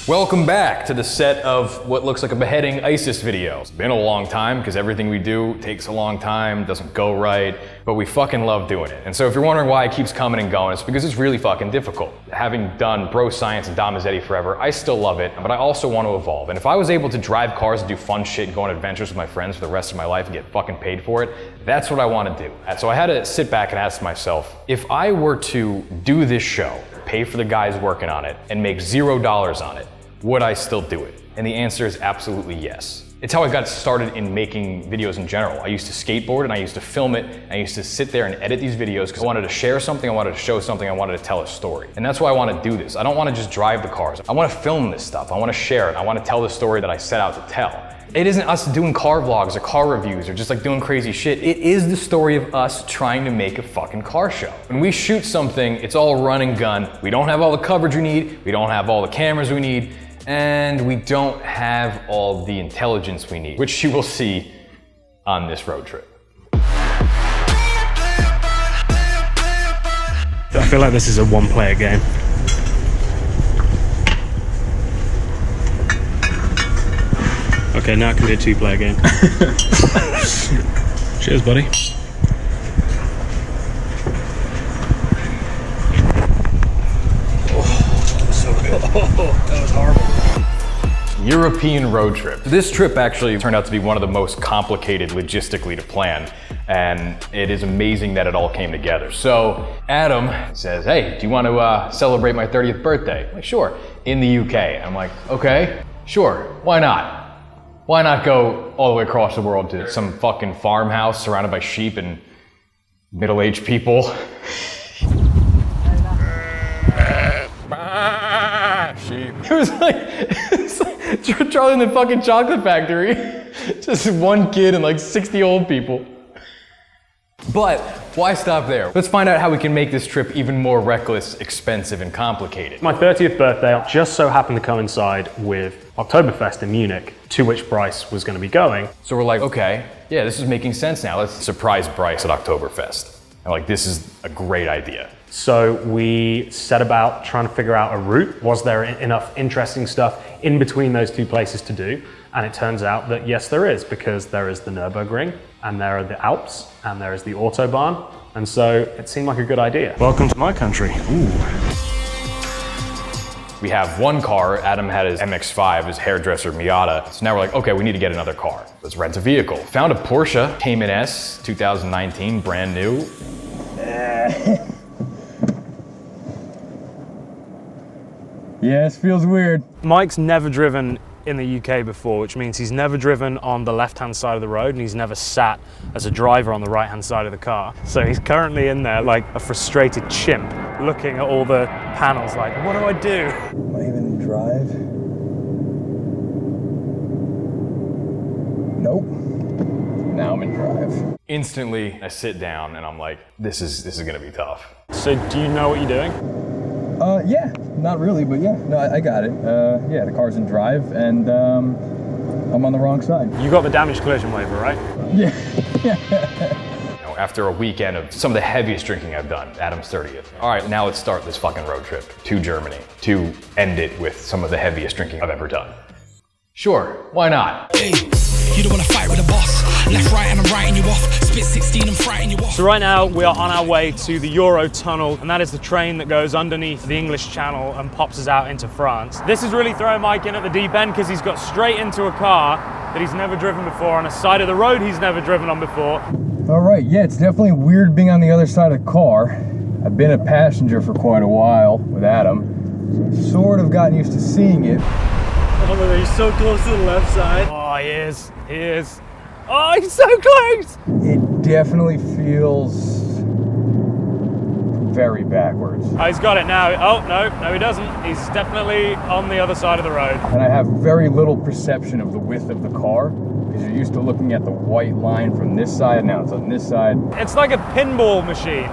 Welcome back to the set of what looks like a beheading ISIS video. It's been a long time because everything we do takes a long time, doesn't go right, but we fucking love doing it. And so if you're wondering why it keeps coming and going, it's because it's really fucking difficult. Having done bro science and Damazetti forever, I still love it, but I also want to evolve. And if I was able to drive cars and do fun shit and go on adventures with my friends for the rest of my life and get fucking paid for it, that's what I want to do. So I had to sit back and ask myself, if I were to do this show, pay for the guys working on it, and make $0 on it, would I still do it? And the answer is absolutely yes. It's how I got started in making videos in general. I used to skateboard and I used to film it. And I used to sit there and edit these videos because I wanted to share something, I wanted to show something, I wanted to tell a story. And that's why I want to do this. I don't want to just drive the cars. I want to film this stuff. I want to share it. I want to tell the story that I set out to tell. It isn't us doing car vlogs or car reviews or just like doing crazy shit. It is the story of us trying to make a fucking car show. When we shoot something, it's all run and gun. We don't have all the coverage we need. We don't have all the cameras we need. And we don't have all the intelligence we need, which you will see on this road trip. I feel like this is a one-player game. Okay, now it can be a two-player game. Cheers, buddy. Oh, so good. Oh, that was horrible. European road trip. This trip actually turned out to be one of the most complicated logistically to plan, and it is amazing that it all came together. So Adam says, hey, do you want to celebrate my 30th birthday? I'm like, sure, in the UK. I'm like, okay, sure, why not? Why not go all the way across the world to some fucking farmhouse surrounded by sheep and middle-aged people? Sheep. It was like Charlie in the fucking chocolate factory. Just one kid and like 60 old people. But why stop there? Let's find out how we can make this trip even more reckless, expensive, and complicated. My 30th birthday just so happened to coincide with Oktoberfest in Munich, to which Bryce was going to be going. So we're like, okay, yeah, this is making sense now. Let's surprise Bryce at Oktoberfest. And like, this is a great idea. So we set about trying to figure out a route. Was there enough interesting stuff in between those two places to do? And it turns out that yes, there is, because there is the Nurburgring, and there are the Alps, and there is the Autobahn. And so it seemed like a good idea. Welcome to my country. Ooh. We have one car. Adam had his MX-5, his hairdresser Miata. So now we're like, okay, we need to get another car. Let's rent a vehicle. Found a Porsche Cayman S 2019, brand new. Yeah, this feels weird. Mike's never driven in the UK before, which means he's never driven on the left-hand side of the road and he's never sat as a driver on the right-hand side of the car. So he's currently in there like a frustrated chimp, looking at all the panels like, what do I do? Am I even in drive? Nope. Now I'm in drive. Instantly, I sit down and I'm like, this is gonna be tough. So do you know what you're doing? Yeah, not really, but yeah, no, I got it. Yeah, the car's in drive and I'm on the wrong side. You got the damage collision waiver, right? Yeah. After a weekend of some of the heaviest drinking I've done, Adam's 30th. All right, now let's start this fucking road trip to Germany to end it with some of the heaviest drinking I've ever done. Sure, why not? Hey, you don't wanna fight with a boss. Left, right, and I'm writing you off. Spit 16 and frighten you off. So right now we are on our way to the Eurotunnel, and that is the train that goes underneath the English Channel and pops us out into France. This is really throwing Mike in at the deep end because he's got straight into a car that he's never driven before on a side of the road he's never driven on before. All right, yeah, it's definitely weird being on the other side of the car. I've been a passenger for quite a while with Adam, so I've sort of gotten used to seeing it. Oh, he's so close to the left side. Oh, he is. He is. Oh, he's so close. It definitely feels very backwards. Oh, he's got it now. Oh, no, he doesn't. He's definitely on the other side of the road. And I have very little perception of the width of the car because you're used to looking at the white line from this side. Now it's on this side. It's like a pinball machine.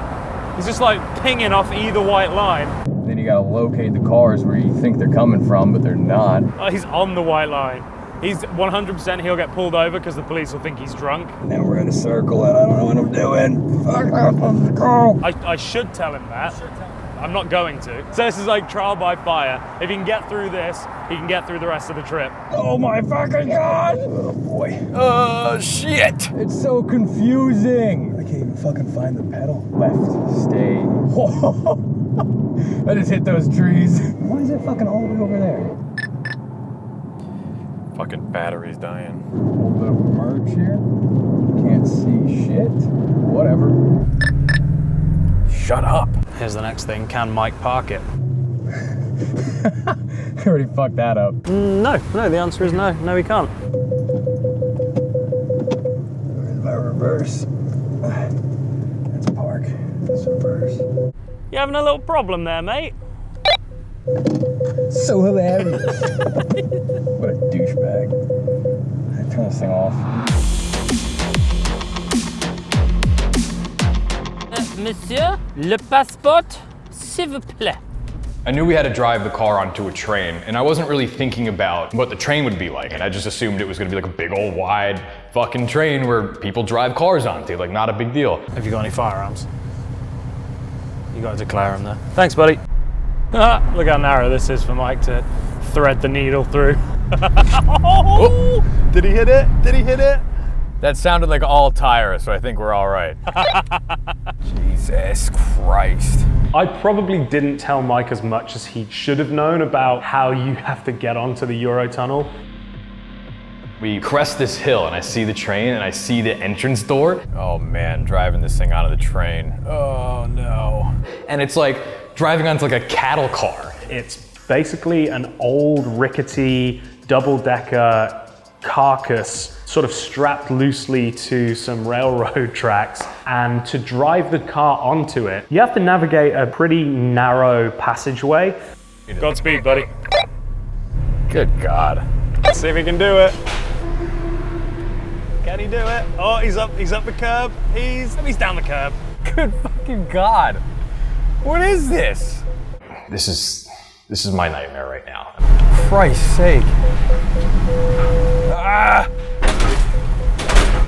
He's just like pinging off either white line. Then you gotta locate the cars where you think they're coming from, but they're not. Oh, he's on the white line. He's 100% he'll get pulled over because the police will think he's drunk. Now we're in a circle and I don't know what I'm doing. Fuck off, let's go. I should tell him that. I'm not going to. So this is like trial by fire. If he can get through this, he can get through the rest of the trip. Oh my fucking God! Oh boy. Oh, shit! It's so confusing. I can't even fucking find the pedal. Left, stay. I just hit those trees. Why is it fucking all the way over there? Fucking battery's dying. A little bit of merge here. Can't see shit. Whatever. Shut up. Here's the next thing, can Mike park it? I already fucked that up. No, the answer is no. No, he can't. Where's my reverse? That's park. That's reverse. You having a little problem there, mate? So hilarious. What a douchebag. Turn this thing off. Monsieur, le passeport, s'il vous plaît. I knew we had to drive the car onto a train, and I wasn't really thinking about what the train would be like, and I just assumed it was gonna be like a big old wide fucking train where people drive cars onto, like not a big deal. Have you got any firearms? You gotta declare them there. Thanks, buddy. Look how narrow this is for Mike to thread the needle through. Oh, did he hit it? Did he hit it? That sounded like all tire, so I think we're all right. Jesus Christ. I probably didn't tell Mike as much as he should have known about how you have to get onto the Eurotunnel. We crest this hill and I see the train and I see the entrance door. Oh man, driving this thing onto the train. Oh no. And it's like driving onto like a cattle car. It's basically an old rickety double-decker carcass sort of strapped loosely to some railroad tracks, and to drive the car onto it, you have to navigate a pretty narrow passageway. Godspeed, buddy. Good God. Let's see if he can do it. Can he do it? Oh, he's up the curb. He's down the curb. Good fucking God. What is this? This is my nightmare right now. For Christ's sake. Ah!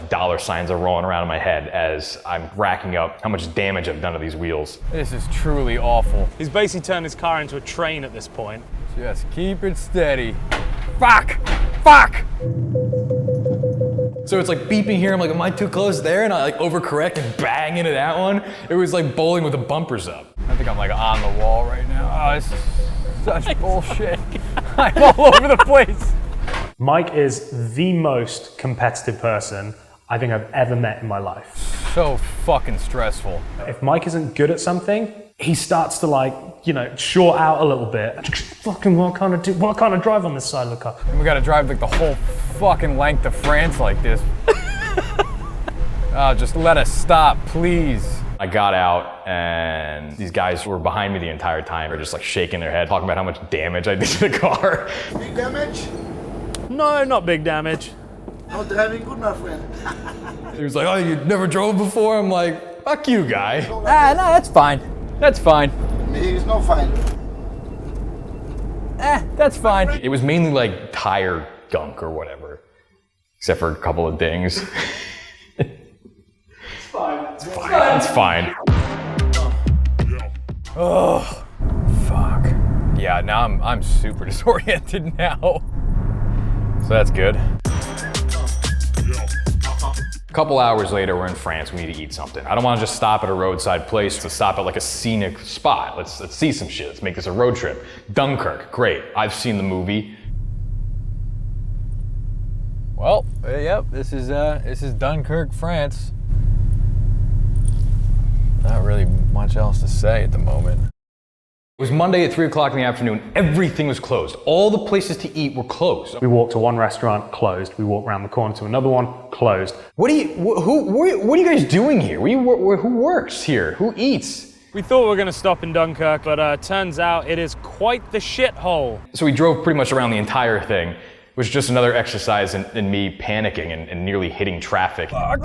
Dollar signs are rolling around in my head as I'm racking up how much damage I've done to these wheels. This is truly awful. He's basically turned his car into a train at this point. Just keep it steady. Fuck! Fuck! So it's like beeping here, I'm like, am I too close there? And I like overcorrect and bang into that one. It was like bowling with the bumpers up. I think I'm like on the wall right now. Oh, this is such bullshit. I'm all over the place. Mike is the most competitive person I think I've ever met in my life. So fucking stressful. If Mike isn't good at something, he starts to like, short out a little bit. Fucking what can't I drive on this side of the car? And we gotta drive like the whole fucking length of France like this. Oh, just let us stop, please. I got out and these guys who were behind me the entire time are just like shaking their head, talking about how much damage I did to the car. Big damage? No, not big damage. Not driving good, my friend. He was like, oh, you never drove before? I'm like, fuck you, guy. No, that's fine. That's fine. Here is no fine. That's fine. It was mainly like tire gunk or whatever, except for a couple of dings. It's fine. It's fine. It's fine. Oh, fuck. Yeah, now I'm super disoriented now. So that's good. A couple hours later, we're in France, we need to eat something. I don't want to just stop at a roadside place, to stop at like a scenic spot. Let's see some shit, let's make this a road trip. Dunkirk, great, I've seen the movie. Well, yep, this is Dunkirk, France. Not really much else to say at the moment. It was Monday at 3 o'clock in the afternoon. Everything was closed. All the places to eat were closed. We walked to one restaurant, closed. We walked around the corner to another one, closed. What are you guys doing here? Who works here? Who eats? We thought we were going to stop in Dunkirk, but turns out it is quite the shithole. So we drove pretty much around the entire thing. It was just another exercise in me panicking and nearly hitting traffic. What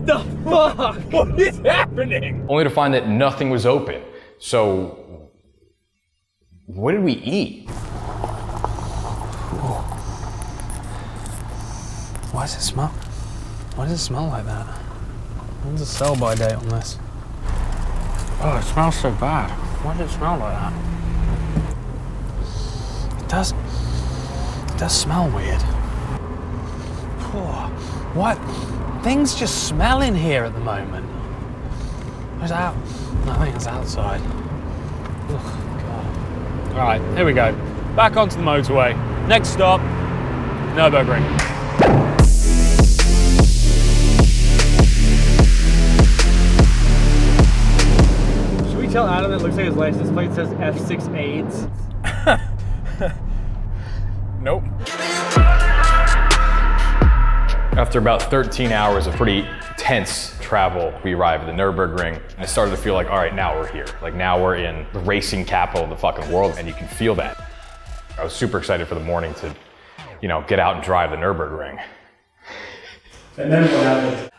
the fuck? What is happening? Only to find that nothing was open. So, what did we eat? Why does it smell? Why does it smell like that? When's the sell-by date on this? Oh, it smells so bad. Why does it smell like that? It does smell weird. Oh, what? Things just smell in here at the moment. Where's out? No, I think it's outside. Ugh, God. All right, here we go. Back onto the motorway. Next stop, Nurburgring. Should we tell Adam it looks like his license plate says F6AIDS? Nope. After about 13 hours of pretty tense travel, we arrived at the Nurburgring, and I started to feel like, all right, now we're here. Like now we're in the racing capital of the fucking world, and you can feel that. I was super excited for the morning to, you know, get out and drive the Nurburgring. And then what happened?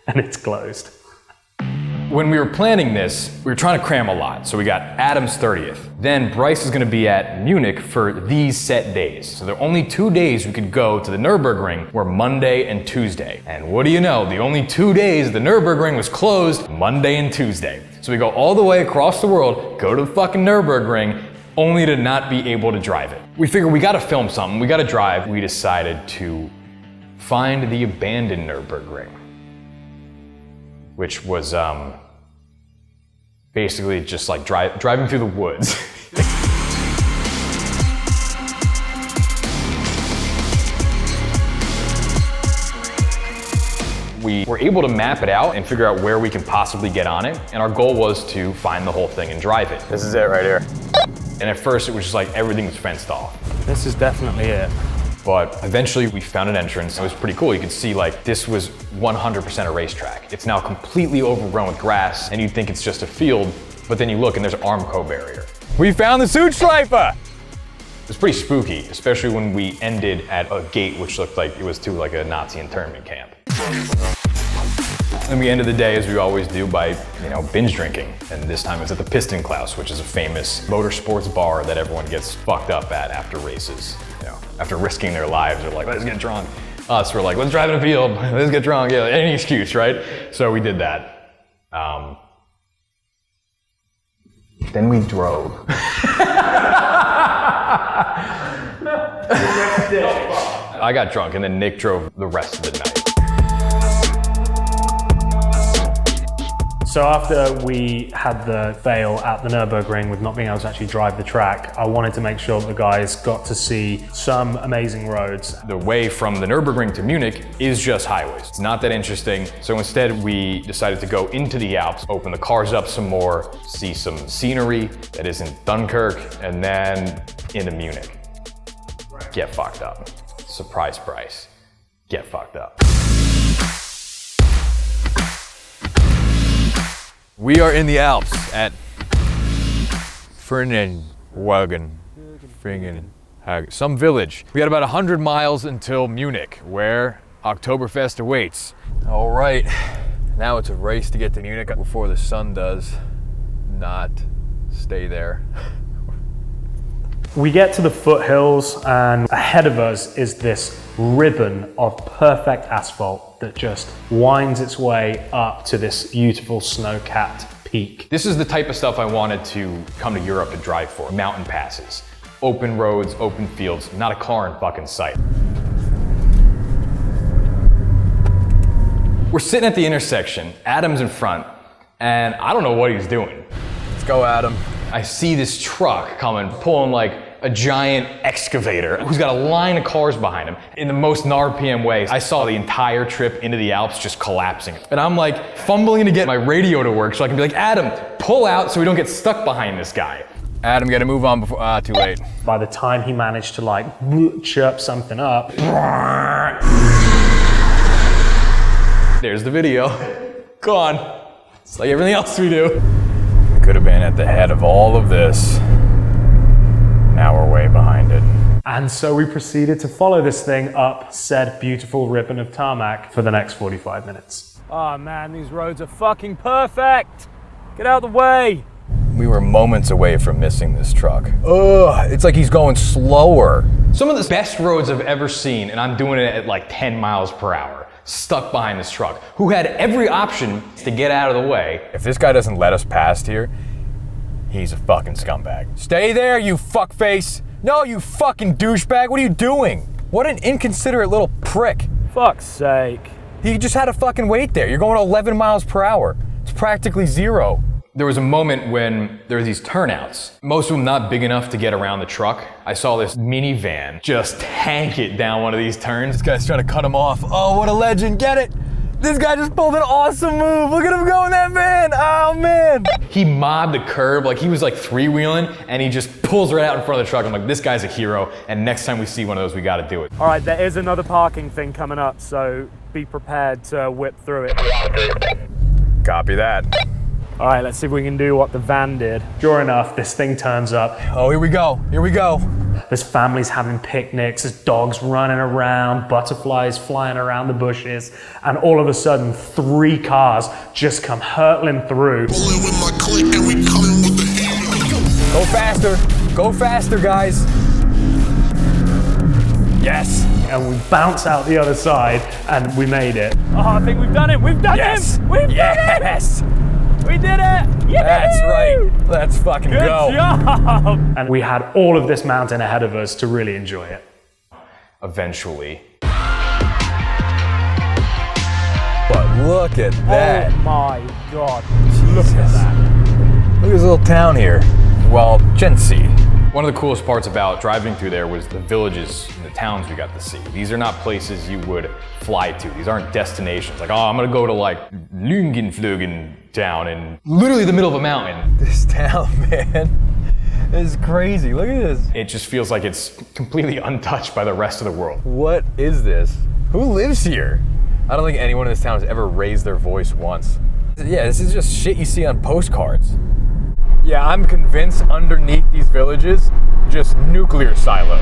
And it's closed. When we were planning this, we were trying to cram a lot. So we got Adam's 30th. Then Bryce is gonna be at Munich for these set days. So there are only 2 days we could go to the Nurburgring were Monday and Tuesday. And what do you know? The only 2 days the Nurburgring was closed, Monday and Tuesday. So we go all the way across the world, go to the fucking Nurburgring, only to not be able to drive it. We figured we gotta film something, we gotta drive. We decided to find the abandoned Nurburgring, which was basically just like driving through the woods. We were able to map it out and figure out where we can possibly get on it, and our goal was to find the whole thing and drive it. This is it right here. And at first it was just like everything was fenced off. This is definitely it. But eventually we found an entrance. It was pretty cool. You could see like this was 100% a racetrack. It's now completely overgrown with grass, and you'd think it's just a field, but then you look and there's an Armco barrier. We found the Suitschleife! It was pretty spooky, especially when we ended at a gate which looked like it was to like a Nazi internment camp. And we ended the day, as we always do, by, you know, binge drinking. And this time it was at the Piston Klaus, which is a famous motorsports bar that everyone gets fucked up at after races. You know, after risking their lives, they're like, let's get drunk. Us, we're like, let's drive in a field, let's get drunk, yeah, any excuse, right? So we did that. Then we drove. I got drunk, and then Nick drove the rest of the night. So after we had the fail at the Nurburgring with not being able to actually drive the track, I wanted to make sure that the guys got to see some amazing roads. The way from the Nurburgring to Munich is just highways. It's not that interesting. So instead we decided to go into the Alps, open the cars up some more, see some scenery that isn't Dunkirk, and then into Munich. Get fucked up. Surprise Bryce. Get fucked up. We are in the Alps at some village. We got about 100 miles until Munich, where Oktoberfest awaits. All right, now it's a race to get to Munich before the sun does not stay there. We get to the foothills, and ahead of us is this ribbon of perfect asphalt that just winds its way up to this beautiful snow-capped peak. This is the type of stuff I wanted to come to Europe to drive for. Mountain passes, open roads, open fields, not a car in fucking sight. We're sitting at the intersection, Adam's in front, and I don't know what he's doing. Let's go, Adam. I see this truck coming, pulling like a giant excavator who's got a line of cars behind him in the most GNARPM way. I saw the entire trip into the Alps just collapsing. And I'm like fumbling to get my radio to work so I can be like, Adam, pull out so we don't get stuck behind this guy. Adam, gotta move on before, too late. By the time he managed to like chirp something up. There's the video. Gone. It's like everything else we do. We could have been at the head of all of this. Now we're way behind it. And so we proceeded to follow this thing up said beautiful ribbon of tarmac for the next 45 minutes. Oh man, these roads are fucking perfect. Get out of the way. We were moments away from missing this truck. Ugh, it's like he's going slower. Some of the best roads I've ever seen, and I'm doing it at like 10 miles per hour. stuck behind this truck, who had every option to get out of the way. If this guy doesn't let us past here, he's a fucking scumbag. Stay there, you fuckface. No, you fucking douchebag, what are you doing? What an inconsiderate little prick. Fuck's sake. He just had to fucking wait there. You're going 11 miles per hour. It's practically zero. There was a moment when there were these turnouts, most of them not big enough to get around the truck. I saw this minivan just tank it down one of these turns. This guy's trying to cut him off. Oh, what a legend, get it? This guy just pulled an awesome move. Look at him go in that van. Oh man. He mobbed the curb, like he was like three-wheeling, and he just pulls right out in front of the truck. I'm like, this guy's a hero, and next time we see one of those, we gotta do it. All right, there is another parking thing coming up, so be prepared to whip through it. Copy that. All right, let's see if we can do what the van did. Sure enough, this thing turns up. Oh, here we go, here we go. There's families having picnics, there's dogs running around, butterflies flying around the bushes, and all of a sudden, 3 cars just come hurtling through. Go faster, guys. Yes. And we bounce out the other side, and we made it. Oh, I think we've done it. We've done him. We've done it. We did it. Yeah. That's right. Let's fucking Good go. job. And we had all of this mountain ahead of us to really enjoy it. Eventually. But look at that. Oh my God. Look at that. Look at this little town here. Well, Gency. One of the coolest parts about driving through there was the villages and the towns we got to see. These are not places you would fly to. These aren't destinations. Like, oh, I'm gonna go to like Lüngenflügen town in literally the middle of a mountain. This town, man, is crazy. Look at this. It just feels like it's completely untouched by the rest of the world. What is this? Who lives here? I don't think anyone in this town has ever raised their voice once. Yeah, this is just shit you see on postcards. Yeah, I'm convinced underneath these villages, just nuclear silos.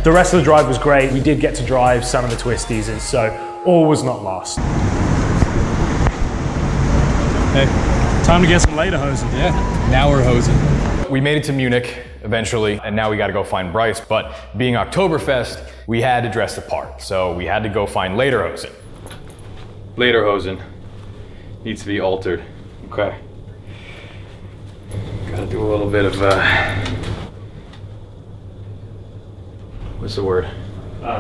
The rest of the drive was great. We did get to drive some of the twisties, and so all was not lost. Hey, time to get some lederhosen. Yeah, now we're hosing. We made it to Munich eventually, and now we gotta go find Bryce, but being Oktoberfest, we had to dress the part, so we had to go find lederhosen. Lederhosen. Needs to be altered. Okay. Gotta do a little bit of, what's the word?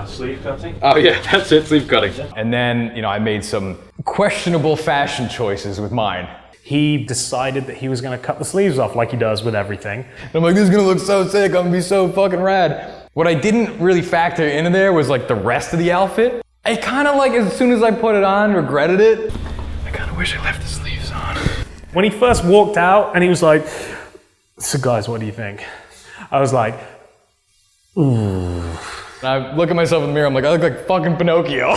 Sleeve cutting? Oh yeah, that's it, sleeve cutting. And then, you know, I made some questionable fashion choices with mine. He decided that he was gonna cut the sleeves off like he does with everything. And I'm like, this is gonna look so sick, I'm gonna be so fucking rad. What I didn't really factor into there was like the rest of the outfit. I kind of like, as soon as I put it on, regretted it. I wish I left the sleeves on. When he first walked out and he was like, so guys, what do you think? I was like, ooh. And I look at myself in the mirror, I'm like, I look like fucking Pinocchio.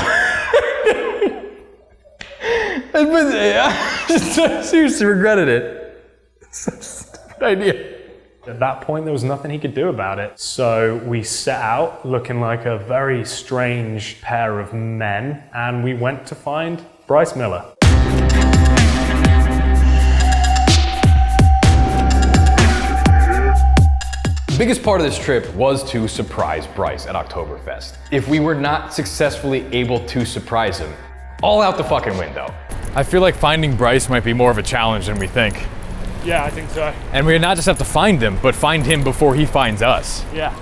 I seriously regretted it. It's a stupid idea. At that point, there was nothing he could do about it. So we set out looking like a very strange pair of men, and we went to find Bryce Miller. The biggest part of this trip was to surprise Bryce at Oktoberfest. If we were not successfully able to surprise him, all out the fucking window. I feel like finding Bryce might be more of a challenge than we think. Yeah, I think so. And we not just have to find him, but find him before he finds us. Yeah.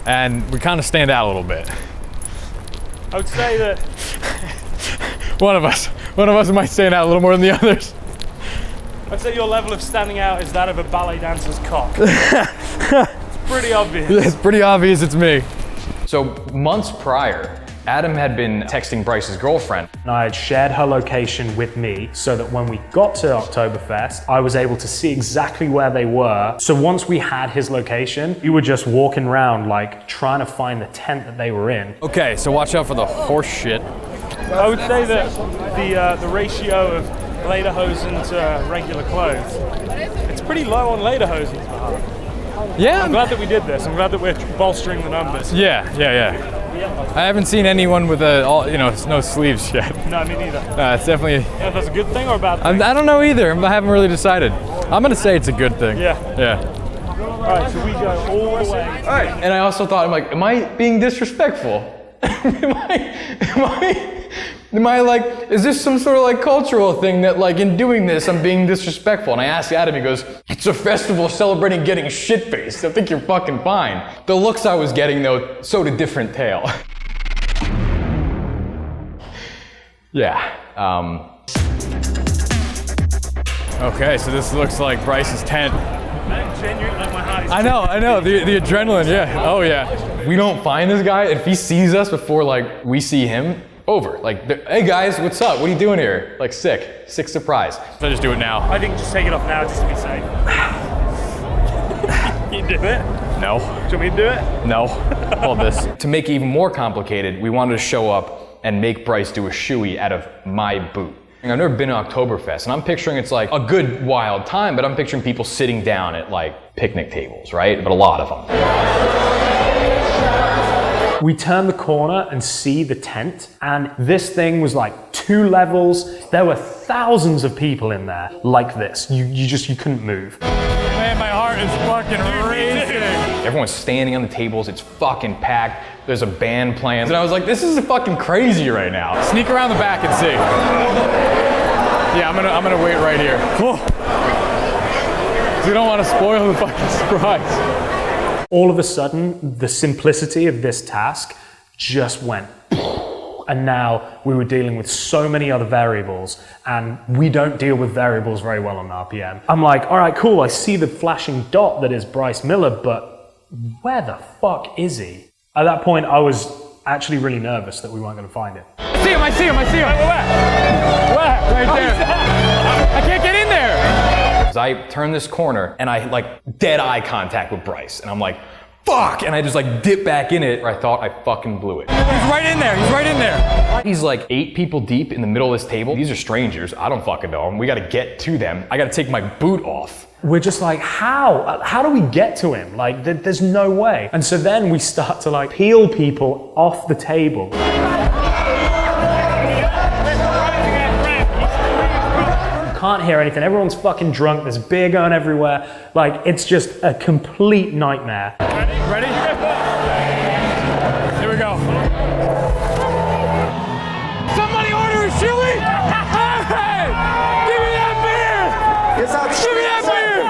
And we kind of stand out a little bit. I would say that One of us might stand out a little more than the others. I'd say your level of standing out is that of a ballet dancer's cock. It's pretty obvious. It's pretty obvious it's me. So months prior, Adam had been texting Bryce's girlfriend. And I had shared her location with me so that when we got to Oktoberfest, I was able to see exactly where they were. So once we had his location, we were just walking around like trying to find the tent that they were in. Okay, so watch out for the horse shit. I would say that the ratio of lederhosen to regular clothes, it's pretty low on lederhosen. Yeah. I'm glad that we did this. I'm glad that we're bolstering the numbers. Yeah. I haven't seen anyone with no sleeves yet. No, me neither. It's definitely. Yeah, that's a good thing or a bad thing? I don't know either. I haven't really decided. I'm gonna say it's a good thing. Yeah. Alright, so we go all the way. All right. And I also thought, I'm like, am I being disrespectful? Am I like, is this some sort of like cultural thing that like in doing this, I'm being disrespectful? And I asked Adam, he goes, it's a festival celebrating getting shit-faced. I think you're fucking fine. The looks I was getting though, sewed a different tale. Yeah. Okay, so this looks like Bryce's tent. Genuinely, like my heart is I know, the adrenaline, yeah. Oh yeah. We don't find this guy, if he sees us before like we see him, over. Like, hey guys, what's up? What are you doing here? Like sick surprise. So I just do it now. I think just take it off now just to be safe. You do it? No. Do you want me to do it? No. Hold this. To make it even more complicated, we wanted to show up and make Bryce do a shoey out of my boot. I've never been to Oktoberfest, and I'm picturing it's like a good wild time, but I'm picturing people sitting down at like picnic tables, right? But a lot of them. We turn the corner and see the tent, and this thing was like 2 levels. There were thousands of people in there like this. You couldn't move. Man, my heart is fucking racing. Everyone's standing on the tables, it's fucking packed. There's a band playing. And I was like, this is fucking crazy right now. Sneak around the back and see. Yeah, I'm gonna wait right here. Cool. We don't want to spoil the fucking surprise. All of a sudden, the simplicity of this task just went. And now we were dealing with so many other variables, and we don't deal with variables very well on RPM. I'm like, all right, cool, I see the flashing dot that is Bryce Miller, but where the fuck is he? At that point, I was actually really nervous that we weren't going to find him. I see him. Where? Right there. I can't get in there. I turn this corner and I like dead eye contact with Bryce, and I'm like, fuck, and I just like dip back in it, where I thought I fucking blew it. He's right in there. He's like 8 people deep in the middle of this table. These are strangers, I don't fucking know them. We gotta get to them. I gotta take my boot off. We're just like, how? How do we get to him? Like, there's no way. And so then we start to like peel people off the table. Can't hear anything. Everyone's fucking drunk. There's beer going everywhere. Like, it's just a complete nightmare. Ready? Here we go. Somebody order a chili! Hey! Give me that beer! Give me that beer!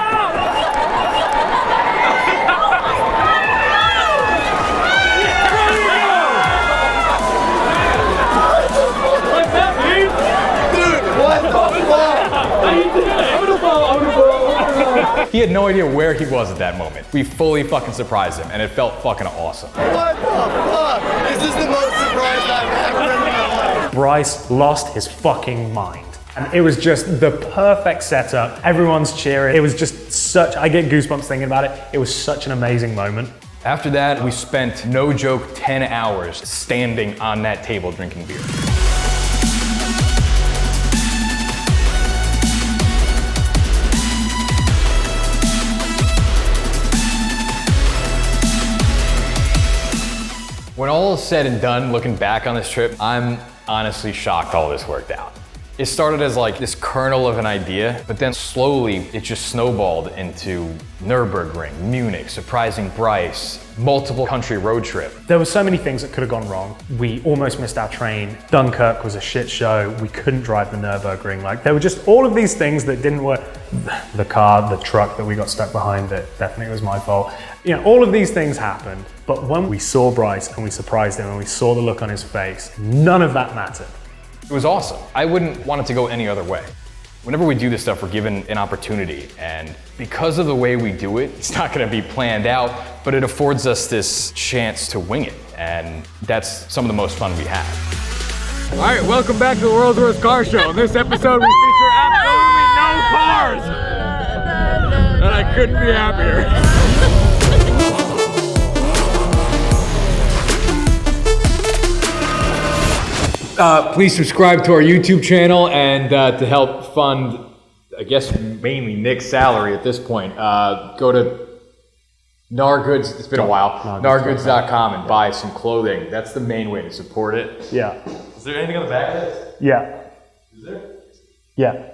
What's that, dude? Dude, what the fuck? He had no idea where he was at that moment. We fully fucking surprised him, and it felt fucking awesome. What the fuck? This is the most surprised I've ever been in my life. Bryce lost his fucking mind. And it was just the perfect setup. Everyone's cheering. It was just such, I get goosebumps thinking about it. It was such an amazing moment. After that, we spent, no joke, 10 hours standing on that table drinking beer. When all is said and done, looking back on this trip, I'm honestly shocked all this worked out. It started as like this kernel of an idea, but then slowly it just snowballed into Nurburgring, Munich, surprising Bryce, multiple country road trip. There were so many things that could have gone wrong. We almost missed our train. Dunkirk was a shit show. We couldn't drive the Nurburgring. Like, there were just all of these things that didn't work. The car, the truck that we got stuck behind, that definitely was my fault. You know, all of these things happened. But when we saw Bryce and we surprised him and we saw the look on his face, none of that mattered. It was awesome. I wouldn't want it to go any other way. Whenever we do this stuff, we're given an opportunity, and because of the way we do it, it's not gonna be planned out, but it affords us this chance to wing it, and that's some of the most fun we have. All right, welcome back to the World's Worst Car Show. In this episode, we feature absolutely no cars, and I couldn't be happier. Please subscribe to our YouTube channel, and to help fund, I guess, mainly Nick's salary at this point, go to Nargoods, it's been a while, Nargoods.com and buy some clothing. That's the main way to support it. Yeah. Is there anything on the back of this? Yeah. Is there? Yeah.